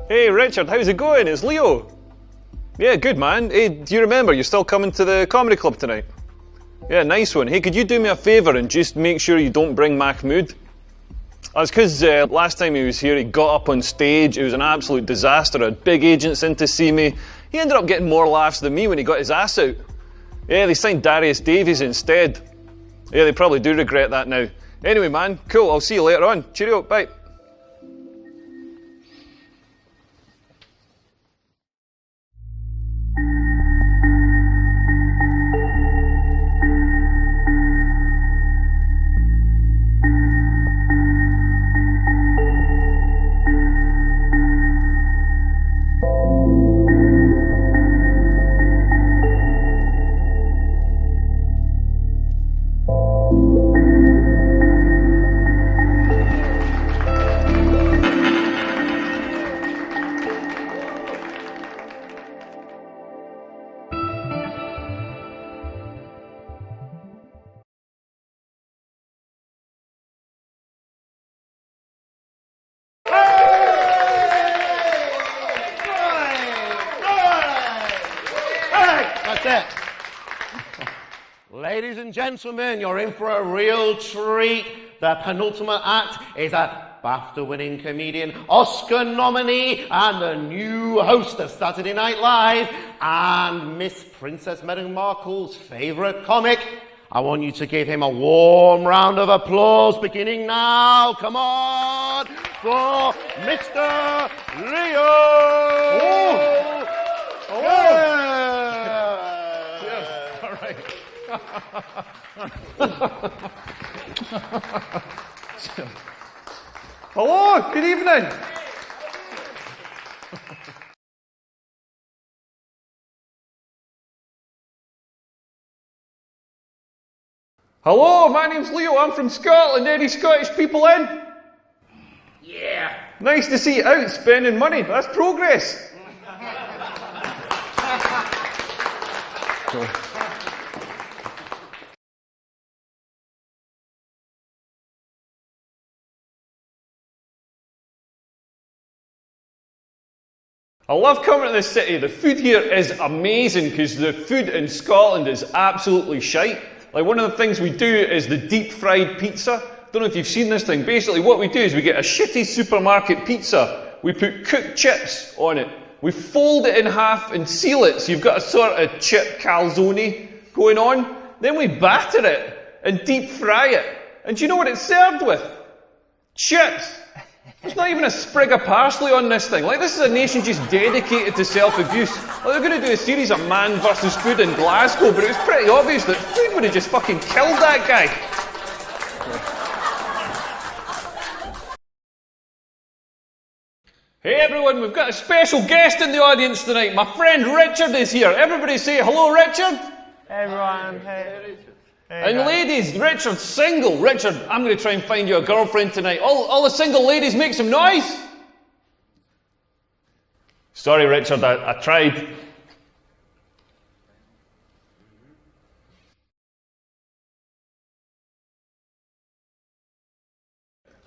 Hey Richard, how's it going? It's Leo. Yeah, good man. Hey, do you remember you're still coming to the comedy club tonight? Yeah, nice one. Hey, could you do me a favour and just make sure you don't bring Mahmood? That's because last time he was here, he got up on stage. It was an absolute disaster. I had big agents in to see me. He ended up getting more laughs than me when he got his ass out. Yeah, they signed Darius Davies instead. Yeah, they probably do regret that now. Anyway, man, cool. I'll see you later on. Cheerio. Bye. Ladies and gentlemen, you're in for a real treat. The penultimate act is a BAFTA-winning comedian, Oscar nominee, and the new host of Saturday Night Live, and Miss Princess Meghan Markle's favourite comic. I want you to give him a warm round of applause, beginning now. Come on, for Mr. Leo! Oh. Cheers. All right. Hello, good evening. Hello, my name's Leo. I'm from Scotland. Any Scottish people in? Yeah. Nice to see you out spending money. That's progress. I love coming to this city. The food here is amazing because the food in Scotland is absolutely shite. Like, one of the things we do is the deep fried pizza. Don't know if you've seen this thing. Basically what we do is we get a shitty supermarket pizza. We put cooked chips on it. We fold it in half and seal it, so you've got a sort of chip calzone going on. Then we batter it and deep fry it. And do you know what it's served with? Chips. There's not even a sprig of parsley on this thing. Like, this is a nation just dedicated to self-abuse. Like, they're going to do a series of Man versus Food in Glasgow, but it was pretty obvious that food would have just fucking killed that guy. Hey everyone, we've got a special guest in the audience tonight. My friend Richard is here. Everybody say hello, Richard. Hey everyone, hey. And ladies, Richard's single. Richard, I'm going to try and find you a girlfriend tonight. All the single ladies, make some noise. Sorry, Richard, I tried.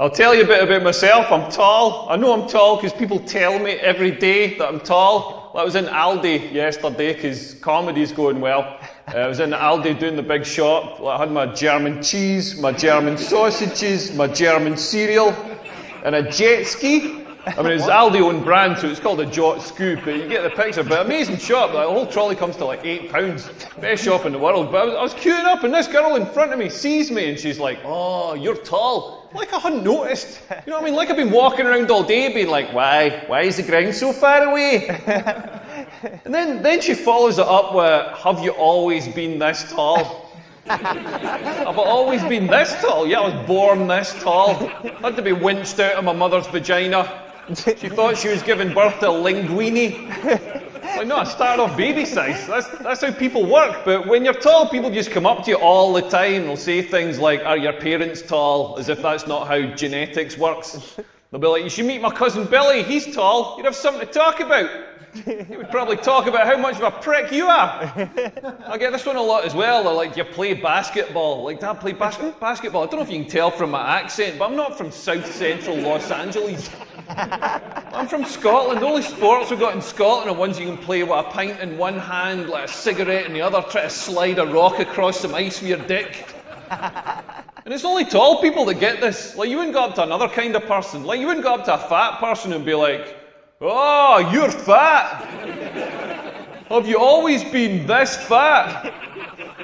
I'll tell you a bit about myself. I'm tall. I know I'm tall because people tell me every day that I'm tall. I was in Aldi yesterday because comedy's going well. I was in Aldi doing the big shop. I had my German cheese, my German sausages, my German cereal, and a jet ski. I mean, it's Aldi own brand, so it's called a Jot Scoop, but you get the picture. But amazing shop. Like, the whole trolley comes to like £8. Best shop in the world. But I was queuing up, and this girl in front of me sees me, and she's like, "Oh, you're tall." Like I hadn't noticed. You know what I mean? Like I've been walking around all day being like, why is the ground so far away? And then she follows it up with, have you always been this tall? Have I always been this tall? Yeah, I was born this tall. Had to be winched out of my mother's vagina. She thought she was giving birth to a linguine. Like, no, I started off baby size. That's how people work. But when you're tall, people just come up to you all the time. They'll say things like, are your parents tall? As if that's not how genetics works. They'll be like, you should meet my cousin Billy, he's tall, you'd have something to talk about. He would probably talk about how much of a prick you are. I get this one a lot as well. They're like, you play basketball. Like, Dad, play basketball. I don't know if you can tell from my accent, but I'm not from South Central Los Angeles. I'm from Scotland. The only sports we've got in Scotland are ones you can play with a pint in one hand, like a cigarette in the other, try to slide a rock across some ice with your dick. And it's only tall people that get this. Like, you wouldn't go up to another kind of person. Like, you wouldn't go up to a fat person and be like, oh, you're fat. Have you always been this fat?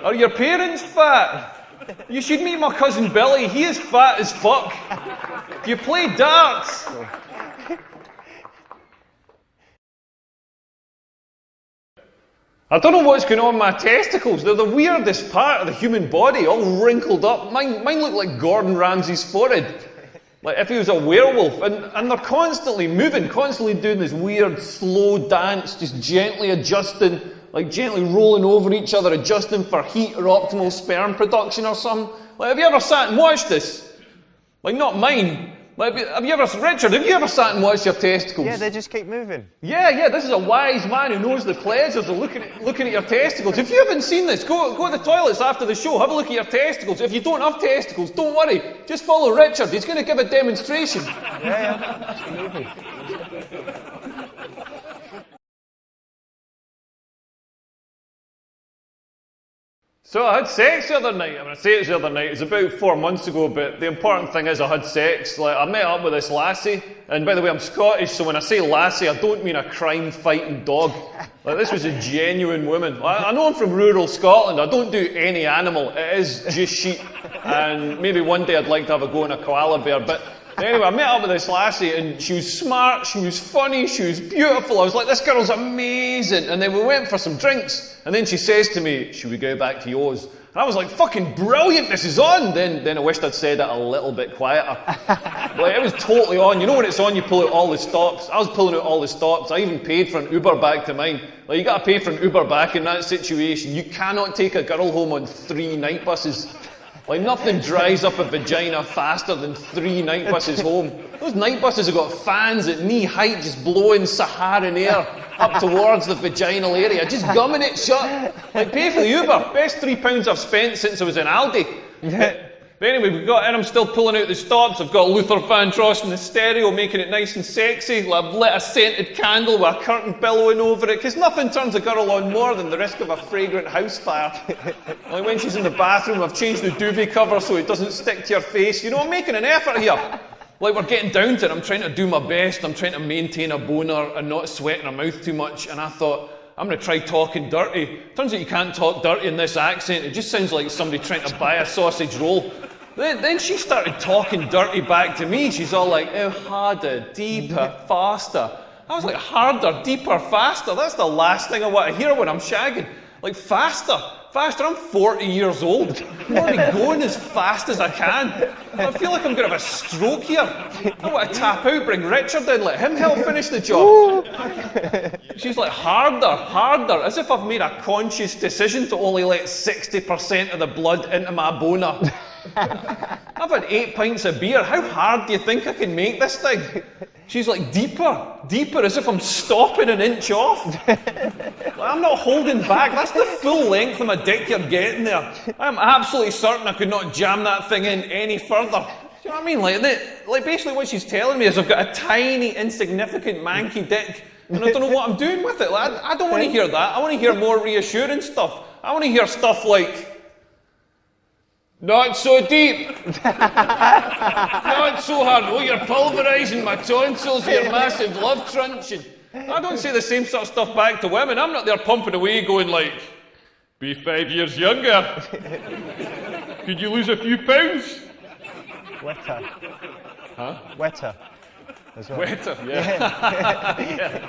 Are your parents fat? You should meet my cousin Billy. He is fat as fuck. Do you play darts? I don't know what's going on with my testicles. They're the weirdest part of the human body, all wrinkled up. Mine look like Gordon Ramsay's forehead. Like if he was a werewolf. And they're constantly moving, constantly doing this weird slow dance, just gently adjusting, like gently rolling over each other, adjusting for heat or optimal sperm production or something. Like, have you ever sat and watched this? Like, not mine. Like, Richard, have you ever sat and watched your testicles? Yeah, they just keep moving. Yeah, this is a wise man who knows the pleasures of looking at your testicles. If you haven't seen this, go to the toilets after the show, have a look at your testicles. If you don't have testicles, don't worry. Just follow Richard, he's going to give a demonstration. Yeah, it's moving. So I had sex the other night. I say it was the other night. It was about 4 months ago, but the important thing is I had sex. Like, I met up with this lassie, and by the way, I'm Scottish, so when I say lassie, I don't mean a crime-fighting dog. Like, this was a genuine woman. I know I'm from rural Scotland. I don't do any animal. It is just sheep. And maybe one day I'd like to have a go on a koala bear, but anyway, I met up with this lassie, and she was smart, she was funny, she was beautiful. I was like, this girl's amazing. And then we went for some drinks. And then she says to me, should we go back to yours? And I was like, fucking brilliant, this is on. Then I wished I'd said it a little bit quieter. Like, it was totally on. You know when it's on, you pull out all the stops. I was pulling out all the stops. I even paid for an Uber back to mine. Like, you gotta pay for an Uber back in that situation. You cannot take a girl home on 3 night buses. Like, nothing dries up a vagina faster than 3 night buses home. Those night buses have got fans at knee height just blowing Saharan air up towards the vaginal area, just gumming it shut. Like, pay for the Uber. Best £3 I've spent since I was in Aldi. But anyway, we got in, I'm still pulling out the stops. I've got Luther Vandross in the stereo, making it nice and sexy. I've lit a scented candle with a curtain billowing over it, because nothing turns a girl on more than the risk of a fragrant house fire. Like when she's in the bathroom, I've changed the duvet cover so it doesn't stick to your face. You know, I'm making an effort here. Like, we're getting down to it. I'm trying to do my best. I'm trying to maintain a boner and not sweating her mouth too much. And I thought, I'm going to try talking dirty. Turns out you can't talk dirty in this accent. It just sounds like somebody trying to buy a sausage roll. Then she started talking dirty back to me. She's all like, oh, harder, deeper, faster. I was like, harder, deeper, faster? That's the last thing I want to hear when I'm shagging. Like, faster. I'm 40 years old. I'm already going as fast as I can. I feel like I'm going to have a stroke here. I want to tap out, bring Richard in, let him help finish the job. She's like, harder, as if I've made a conscious decision to only let 60% of the blood into my boner. I've had 8 pints of beer. How hard do you think I can make this thing? She's like, deeper, as if I'm stopping an inch off. Like, I'm not holding back. That's the full length of my dick you're getting there. I'm absolutely certain I could not jam that thing in any further. Do you know what I mean? Like basically what she's telling me is I've got a tiny, insignificant, manky dick, and I don't know what I'm doing with it. Like, I don't want to hear that. I want to hear more reassuring stuff. I want to hear stuff like, not so deep. Not so hard. Oh, you're pulverising my tonsils, your massive love truncheon. I don't say the same sort of stuff back to women. I'm not there pumping away going like, be 5 years younger. Could you lose a few pounds? Wetter. Huh? Wetter. As well. Wetter, yeah. Yeah.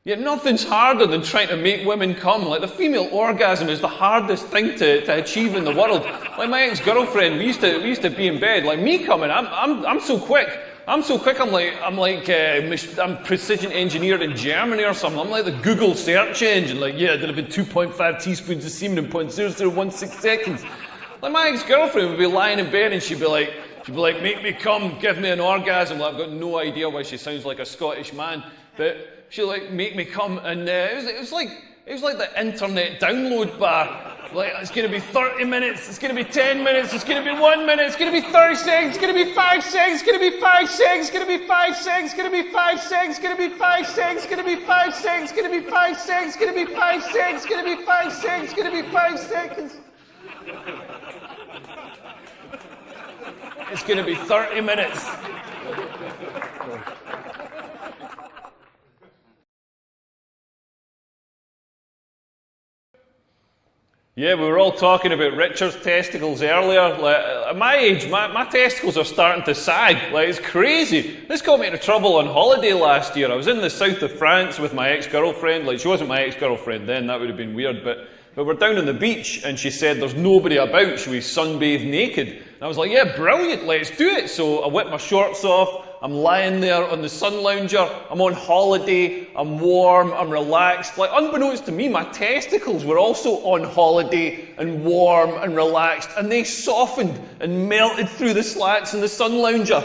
Yet nothing's harder than trying to make women come. Like, the female orgasm is the hardest thing to achieve in the world. Like, my ex-girlfriend, we used to be in bed. Like, me coming, I'm so quick. I'm precision engineered in Germany or something. I'm like the Google search engine. Like, yeah, I did about 2.5 teaspoons of semen in 0.0016 seconds. Like my ex-girlfriend would be lying in bed and she'd be like, make me come, give me an orgasm. Like, I've got no idea why she sounds like a Scottish man, but she'd like, make me come, and it was like the internet download bar. Like, it's going to be 30 minutes, it's going to be 10 minutes, it's going to be 1 minute, it's going to be 30 seconds, it's going to be 5 seconds, it's going to be 5 seconds, it's going to be 5 seconds, it's going to be 5 seconds, it's going to be 5 seconds, it's going to be 5 seconds, it's going to be 5 seconds, it's going to be 5 seconds, it's going to be 5 seconds, it's going to be 5 seconds. It's going to be 30 minutes. Yeah, we were all talking about Richard's testicles earlier. Like, at my age, my testicles are starting to sag. Like, it's crazy. This got me into trouble on holiday last year. I was in the south of France with my ex-girlfriend. Like, she wasn't my ex-girlfriend then, that would have been weird, but we're down on the beach, and she said there's nobody about, should we sunbathe naked? And I was like, yeah, brilliant, let's do it. So I whipped my shorts off, I'm lying there on the sun lounger, I'm on holiday, I'm warm, I'm relaxed. Like, unbeknownst to me, my testicles were also on holiday and warm and relaxed, and they softened and melted through the slats in the sun lounger.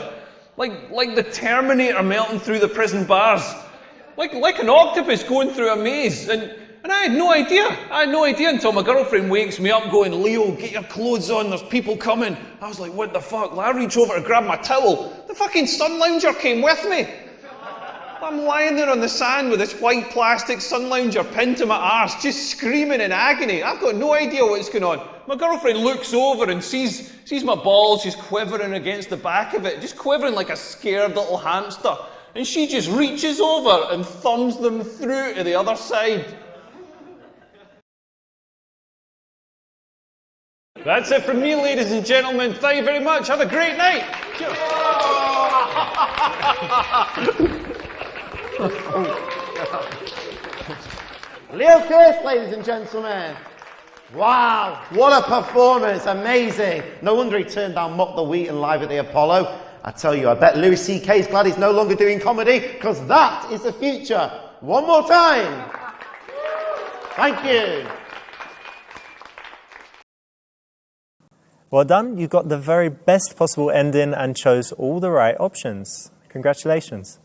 Like the Terminator melting through the prison bars. Like an octopus going through a maze. And I had no idea. I had no idea until my girlfriend wakes me up going, Leo, get your clothes on, there's people coming. I was like, what the fuck? I reach over to grab my towel. The fucking sun lounger came with me. I'm lying there on the sand with this white plastic sun lounger pinned to my arse, just screaming in agony. I've got no idea what's going on. My girlfriend looks over and sees my balls just quivering against the back of it, just quivering like a scared little hamster. And she just reaches over and thumbs them through to the other side. That's it from me, ladies and gentlemen. Thank you very much. Have a great night. Cheers. Leo Kirst, ladies and gentlemen. Wow, what a performance, amazing. No wonder he turned down Mock the Wheaton live at the Apollo. I tell you, I bet Louis C.K. is glad he's no longer doing comedy, because that is the future. One more time. Thank you. Well done. You got the very best possible ending and chose all the right options. Congratulations.